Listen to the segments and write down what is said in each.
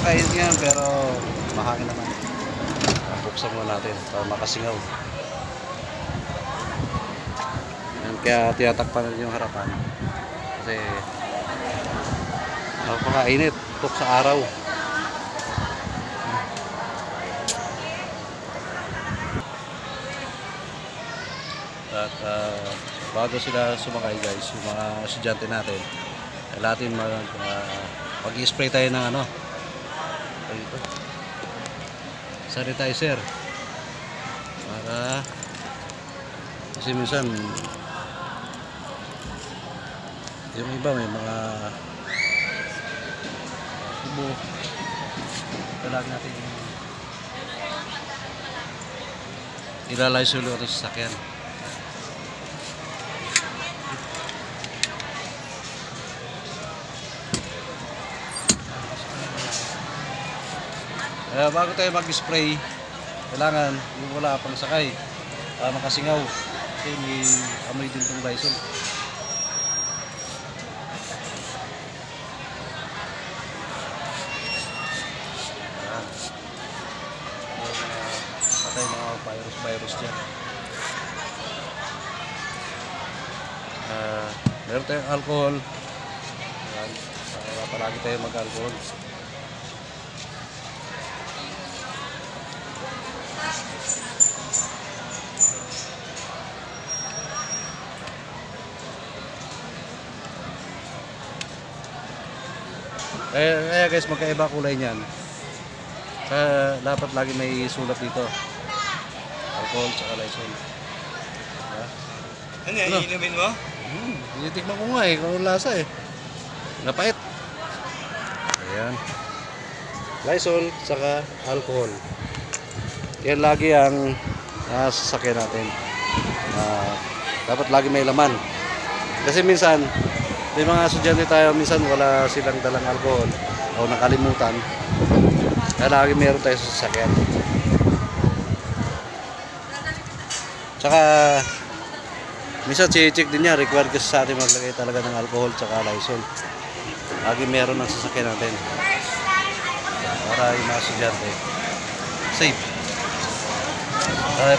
napakainit ngayon pero mahangin naman. Buksan muna natin para makasingaw. Yan, kaya tinatakpan natin yung harapan kasi napakainit tok sa araw. At bago sila sumakay guys, yung mga estudyante natin, kailangan mag-spray tayo ng ano dito, sanitizer, para kasi minsan yung iba may mga tubo, kailangan natin ilalay sulo ito sa sakyan. Bago tayo mag-spray, kailangan yung wala pang sakay makasingaw kasi may amoy din itong Lysol. Patay mga virus dyan. Meron tayong alcohol. Palagi tayo mag-alcohol. Guys, magkaiba kulay niyan. Dapat lagi may sulat dito. Alcohol tsaka Lysol. Ano yan, iinumin mo? Tinitikman ko nga kung anong lasa napait. Ayan. Lysol tsaka alcohol. Yan lagi ang sasakyan natin. Dapat lagi may laman. Kasi minsan may mga estudyante tayo, minsan wala silang dalang alcohol o nakalimutan. Kaya lagi meron tayo sa sasakyan. Tsaka minsan check din niya, required kasi sa atin maglagay talaga ng alcohol tsaka Lysol. Lagi meron ng sasakyan natin para yung mga estudyante safe.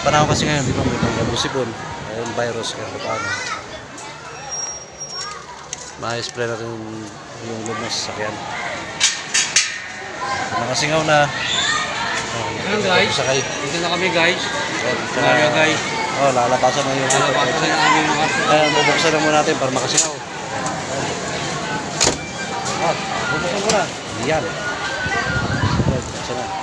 Panahon kasi ngayon, di ba, may panggalusipon, yung virus kaya paano ma-spray natin yung loob ng sasakyan. Nakasingaw na. Ayan guys, dito na kami guys. Ayan guys. Lalabasan na yung lalabasan na namin yung aso. Ayan, bubuksan na muna natin para makasingaw. Bubuksan muna. Yan. Bubuksan na.